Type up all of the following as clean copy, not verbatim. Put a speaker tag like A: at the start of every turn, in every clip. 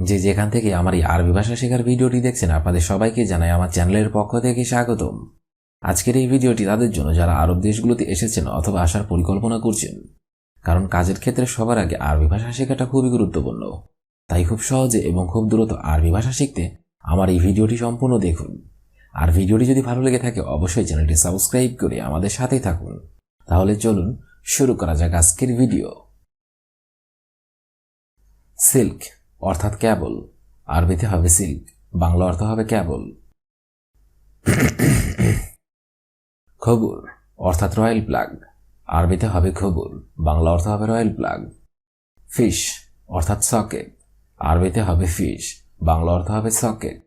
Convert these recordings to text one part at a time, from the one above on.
A: যে যেখান থেকে আমার এই আরবি ভাষা শেখার ভিডিওটি দেখছেন আপনাদের সবাইকে জানাই আমার চ্যানেলের পক্ষ থেকে স্বাগতম। আজকের এই ভিডিওটি তাদের জন্য যারা আরব দেশগুলোতে এসেছেন অথবা আসার পরিকল্পনা করছেন, কারণ কাজের ক্ষেত্রে সবার আগে আরবি ভাষা শেখাটা খুবই গুরুত্বপূর্ণ। তাই খুব সহজে এবং খুব দ্রুত আরবি ভাষা শিখতে আমার এই ভিডিওটি সম্পূর্ণ দেখুন। আর ভিডিওটি যদি ভালো লেগে থাকে অবশ্যই চ্যানেলটি সাবস্ক্রাইব করে আমাদের সাথেই থাকুন। তাহলে চলুন শুরু করা যাক আজকের ভিডিও। সিল্ক অর্থাৎ ক্যাবল, আরবিতে হবে সিল্ক, বাংলা অর্থ হবে ক্যাবল। খবর অর্থাৎ রয়্যাল প্লাগ, আরবিতে হবে খবর, বাংলা অর্থ হবে রয়্যাল প্লাগ। ফিশ অর্থাৎ সকেট, আরবিতে হবে ফিশ, বাংলা অর্থ হবে সকেট।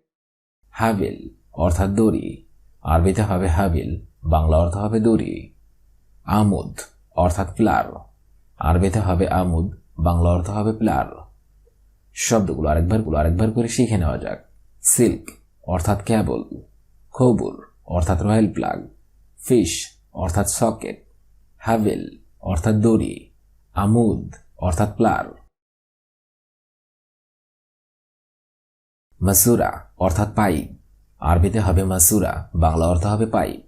A: হাবিল অর্থাৎ দড়ি, আরবিতে হবে হাবিল, বাংলা অর্থ হবে দড়ি। আমুদ অর্থাৎ প্লার, আরবিতে হবে আমুদ, বাংলা অর্থ হবে প্লার। শব্দগুলো আরেকবার করে শিখে নেওয়া যাক। সিল্ক অর্থাৎ ক্যাবল, খবর অর্থাৎ রয়্যাল প্লাগ, ফিশ অর্থাৎ সকেট, হাবিল অর্থাৎ দড়ি, আমুদ অর্থাৎ প্লার। মাসুরা অর্থাৎ পাইপ, আরবিতে হবে মাসুরা, বাংলা অর্থ হবে পাইপ।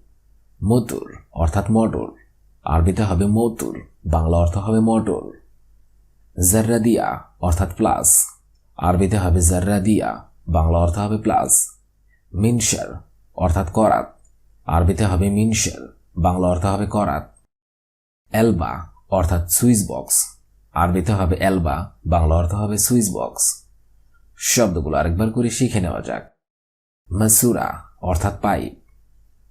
A: মতুর অর্থাৎ মোটর, আরবিতে হবে মতুর, বাংলা অর্থ হবে মোটর। জাররাদিয়া অর্থাৎ প্লাস, আরবিতে হবে জাররাদিয়া, বাংলা অর্থ হবে প্লাস। মিনশার অর্থাৎ করাত, আরবিতে হবে মিনশার, বাংলা অর্থ হবে করাত। এলবা অর্থাৎ সুইচ বক্স, আরবিতে হবে এলবা, বাংলা অর্থ হবে সুইচ বক্স। শব্দগুলো আরেকবার করে শিখে নেওয়া যাক। মাসুরা অর্থাৎ পাইপ,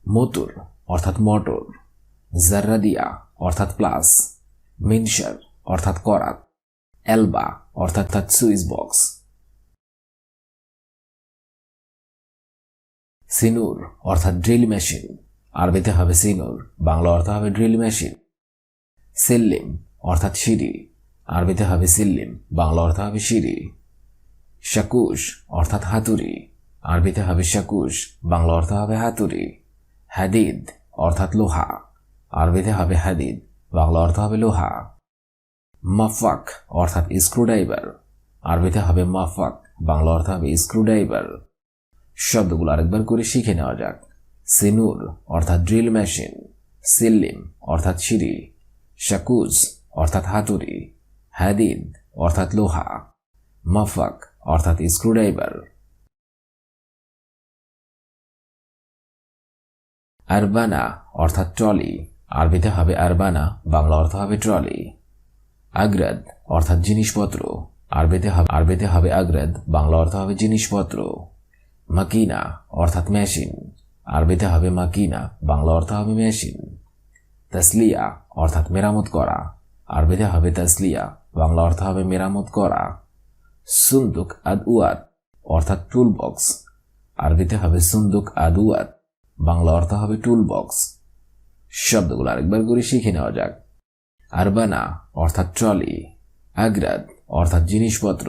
A: মতুর অর্থাৎ মোটর, জাররাদিয়া অর্থাৎ প্লাস, মিনশার অর্থাৎ করাত, এলবা অর্থাৎ সুইচ বক্স। সিনুর অর্থাৎ ড্রিল মেশিন, আরবিতে হবে সিনুর, বাংলা অর্থ হবে ড্রিল মেশিন। সিল্লিম অর্থাৎ সিঁড়ি, আরবিতে হবে সিল্লিম, বাংলা অর্থ হবে সিঁড়ি। শাকুশ অর্থাৎ হাতুড়ি, আরবিতে হবে শাকুশ, বাংলা অর্থ হবে হাতুড়ি। হাদিদ অর্থাৎ লোহা, আরবিতে হবে হাদিদ, বাংলা অর্থ হবে লোহা। মাফাক অর্থাৎ স্ক্রুড্রাইভার, আরবিতে হবে মাফাক, বাংলা অর্থ হবে স্ক্রুড্রাইভার। শব্দগুলো আরেকবার করে শিখে নেওয়া যাক। সিনুর অর্থাৎ ড্রিল মেশিন, সিল্লিম অর্থাৎ সিঁড়ি, শাকুজ অর্থাৎ হাতুড়ি, হাদিদ অর্থাৎ লোহা, মাফাক অর্থাৎ স্ক্রুড্রাইভার। আরবানা অর্থাৎ ট্রলি, আরবিতে হবে আরবানা, বাংলা অর্থ হবে ট্রলি। আগ্রাদ অর্থাৎ জিনিসপত্র, আরবিতে হবে আগ্রাদ, বাংলা অর্থ হবে জিনিসপত্র। মাকিনা অর্থাৎ মেশিন, আরবিতে হবে মাকিনা, বাংলা অর্থ হবে মেশিন। তাসলিয়া অর্থাৎ মেরামত করা, আরবিতে হবে তাসলিয়া, বাংলা অর্থ হবে মেরামত করা। সুন্দুক আদউয়াত অর্থাৎ টুল বক্স, আরবিতে হবে সুন্দুক আদউয়াত, বাংলা অর্থ হবে টুল বক্স। শব্দগুলো আরেকবার করে শিখে নেওয়া যাক। আরবানা অর্থাৎ ট্রলি, আগ্রাদ অর্থাৎ জিনিসপত্র,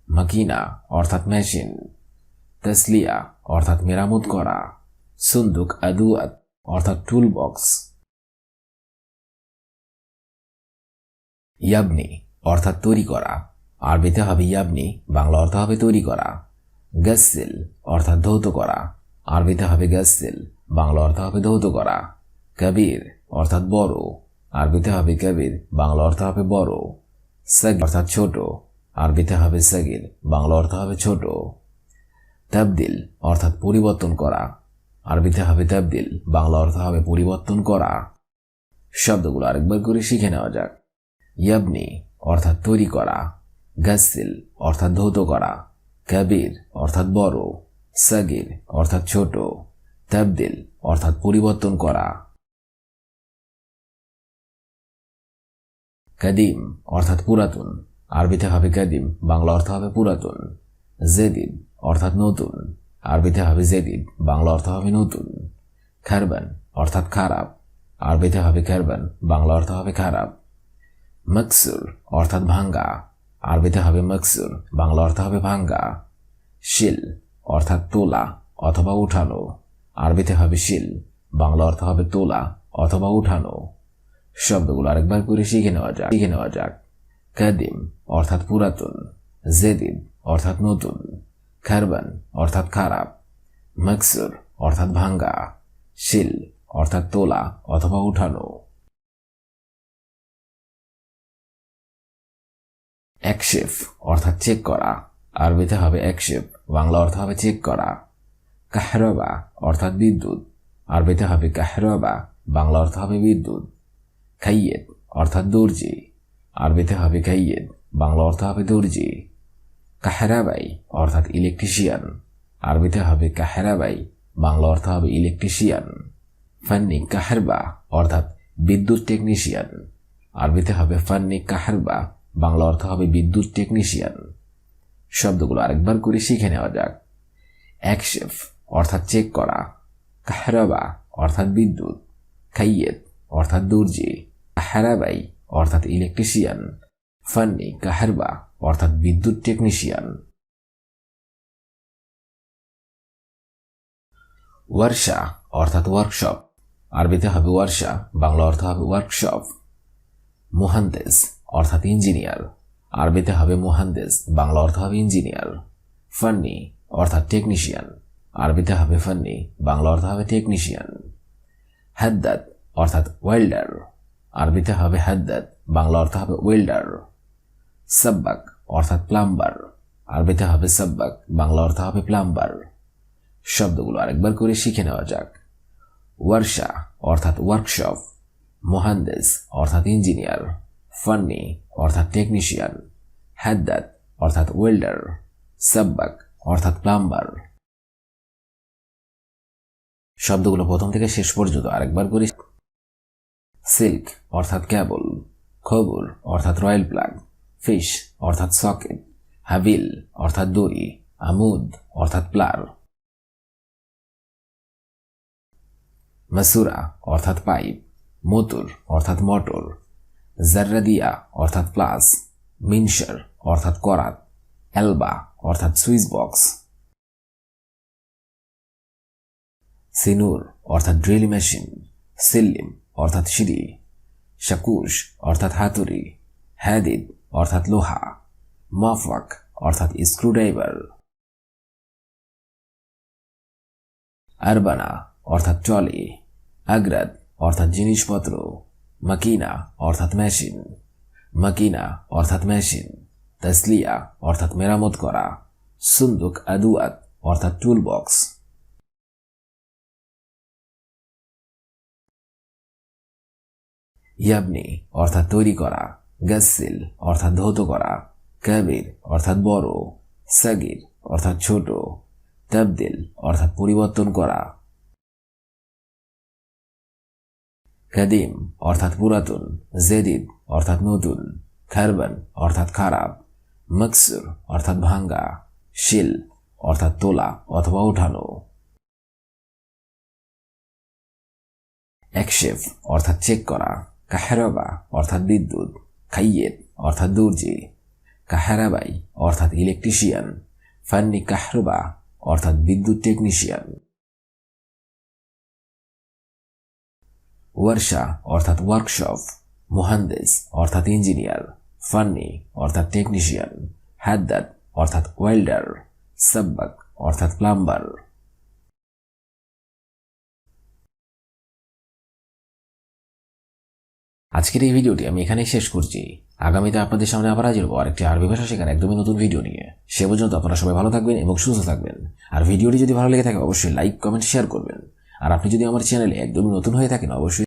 A: মাকিনা অর্থাৎ মেশিন, তাসলিয়া অর্থাৎ মেরামত করা, সুন্দুক আদউয়াত অর্থাৎ টুল বক্স। ইয়াবনি অর্থাৎ তৈরি করা, আরবিতে হবে ইয়াবনি, বাংলা অর্থ হবে তৈরি করা। গাসসিল অর্থাৎ ধৌত করা, আরবিতে হবে গাসসিল, বাংলা অর্থ হবে ধৌত করা। কবির অর্থাৎ বড়, আরবিতে হবে কবির, বাংলা অর্থ হবে বড়। সাগির অর্থাৎ ছোট, আরবিতে হবে সাগির, বাংলা অর্থ হবে ছোট। তাবদিল অর্থাৎ পরিবর্তন করা, আরবিতে হবে তাবদিল, বাংলা অর্থ হবে পরিবর্তন করা। শব্দগুলো আরেকবার করে শিখে নেওয়া যাক। ইয়াবনি অর্থাৎ তৈরি করা, গাসসিল অর্থাৎ ধৌত করা, কবির অর্থাৎ বড়, সাগির অর্থাৎ ছোট, তাবদিল অর্থাৎ পরিবর্তন করা। কাদিম অর্থাৎ পুরাতন, আরবিতে হবে কাদিম, বাংলা অর্থ হবে পুরাতন। জেদিদ অর্থাৎ নতুন, আরবিতে হবে জেদিদ, বাংলা অর্থ হবে নতুন। খারবান অর্থাৎ খারাপ, আরবিতে হবে খারবান, বাংলা অর্থ হবে খারাপ। মকসুর অর্থাৎ ভাঙ্গা, আরবিতে হবে মকসুর, বাংলা অর্থ হবে ভাঙ্গা। শিল অর্থাৎ তোলা অথবা উঠানো, আরবিতে হবে শিল, বাংলা অর্থ হবে তোলা অথবা উঠানো। শব্দগুলো আরেকবার করে শিখে নেওয়া যাক। কাদিম অর্থাৎ পুরাতন, জেদিদ অর্থাৎ নতুন, খারবান অর্থাৎ খারাপ, মাকসুর অর্থাৎ ভাঙ্গা, শিল অর্থাৎ তোলা অথবা উঠানো। একশেফ অর্থাৎ চেক করা, আরবিতে হবে একশেফ, বাংলা অর্থ হবে চেক করা। কাহরাবা অর্থাৎ বিদ্যুৎ, আরবিতে হবে কাহরাবা, বাংলা অর্থ হবে বিদ্যুৎ। খাইয়েদ অর্থাৎ দর্জি, আরবিতে হবে খাইয়েদ, বাংলা অর্থ হবে দর্জি। কাহরাবাই অর্থাৎ ইলেকট্রিশিয়ান, আরবিতে হবে কাহরাবাই, বাংলা অর্থ হবে ইলেকট্রিশিয়ান। ফান্নি কাহারবা অর্থাৎ বিদ্যুৎ টেকনিশিয়ান, আরবিতে হবে ফান্নি কাহারবা, বাংলা অর্থ হবে বিদ্যুৎ টেকনিশিয়ান। শব্দগুলো আরেকবার করে শিখে নেওয়া যাক। একশেফ অর্থাৎ চেক করা, কাহরাবা অর্থাৎ বিদ্যুৎ, খাইয়েদ অর্থাৎ দর্জি, কাহরাবাই অর্থাৎ ইলেকট্রিশিয়ান, ফান্নি কাহারবা অর্থাৎ বিদ্যুৎ টেকনিশিয়ান। ওয়ার্শা অর্থাৎ ওয়ার্কশপ, আরবিতে হবে ওয়ার্শা, বাংলা অর্থ হবে ওয়ার্কশপ। মুহান্দেস অর্থাৎ ইঞ্জিনিয়ার, আরবিতে হবে মুহান্দেস, বাংলা অর্থ হবে ইঞ্জিনিয়ার। ফান্নি অর্থাৎ টেকনিশিয়ান, আরবিতে হবে ফান্নি, বাংলা অর্থ হবে টেকনিশিয়ান। হাদ্দাদ অর্থাৎ ওয়েল্ডার, আরবিতে হবে হাদ্দাদ, বাংলা অর্থ হবে ওয়েল্ডার। সাব্বাক অর্থাৎ প্লাম্বার, আরবিতে হবে সাব্বাক, বাংলা অর্থ হবে প্লাম্বার। শব্দগুলো আরেকবার করে শিখে নেওয়া যাক। ওয়ার্শা অর্থাৎ ওয়ার্কশপ, মুহান্দেস অর্থাৎ ইঞ্জিনিয়ার, ফান্নি অর্থাৎ টেকনিশিয়ান, হাদ্দাদ অর্থাৎ ওয়েল্ডার, সাব্বাক অর্থাৎ প্লাম্বার। শব্দগুলো প্রথম থেকে শেষ পর্যন্ত আরেকবার করে। সিল্ক অর্থাৎ ক্যাবল, খবর অর্থাৎ রয়্যাল প্লাগ, ফিশ অর্থাৎ সকেট, হাবিল অর্থাৎ দড়ি, আমুদ অর্থাৎ প্লার। মাসুরা অর্থাৎ পাইপ, মোটর অর্থাৎ মোটর, জাররাদিয়া অর্থাৎ প্লাস, মিনশার অর্থাৎ করাত, এলবা অর্থাৎ সুইচ বক্স। সিনুর অর্থাৎ ড্রিল মেশিন, সিল্লিম অর্থাৎ সিঁড়ি, শাকুশ অর্থাৎ হাতুড়ি, হাদিদ অর্থাৎ লোহা, মাফাক অর্থাৎ স্ক্রুড্রাইভার। আরবানা অর্থাৎ ট্রলি, আগ্রাদ অর্থাৎ জিনিসপত্র, মাকিনা অর্থাৎ মেশিন, মাকিনা অর্থাৎ মেশিন, তাসলিয়া অর্থাৎ মেরামত করা, সুন্দুক আদুয়াত অর্থাৎ টুল বক্স। ইয়াবনি অর্থাৎ তৈরি করা, গাসিল অর্থাৎ ধৌত করা, কাবির অর্থাৎ বড়, সাগির অর্থাৎ ছোট, তাবদিল অর্থাৎ পরিবর্তন করা। কাদিম অর্থাৎ পুরাতন, জেদিদ অর্থাৎ নতুন, খারবান অর্থাৎ খারাপ, মাকসুর অর্থাৎ ভাঙ্গা, শিল অর্থাৎ তোলা অথবা উঠানো। একশেফ অর্থাৎ চেক করা, কাহরাবা অর্থাৎ বিদ্যুৎ, খাইয়েদ অর্থাৎ দর্জি, কাহরাবাই অর্থাৎ ইলেকট্রিশিয়ান, ফান্নি কাহরাবা অর্থাৎ বিদ্যুৎ টেকনিশিয়ান। ওয়ার্শা অর্থাৎ ওয়ার্কশপ, মুহান্দেস অর্থাৎ ইঞ্জিনিয়ার, ফান্নি অর্থাৎ টেকনিশিয়ান, হাদ্দাদ অর্থাৎ ওয়েল্ডার, সাব্বাক অর্থাৎ প্লাম্বার। আজকের এই ভিডিওটি আমি এখানেই শেষ করছি। আগামীতে আপনাদের সামনে আবার হাজির হবো আরেকটি আরবি ভাষা শেখার একদমই নতুন ভিডিও নিয়ে। সে পর্যন্ত আপনারা সবাই ভালো থাকবেন এবং সুস্থ থাকবেন। আর ভিডিওটি যদি ভালো লেগে থাকে অবশ্যই লাইক, কমেন্ট, শেয়ার করবেন। আর আপনি যদি আমার চ্যানেলে একদমই নতুন হয়ে থাকেন অবশ্যই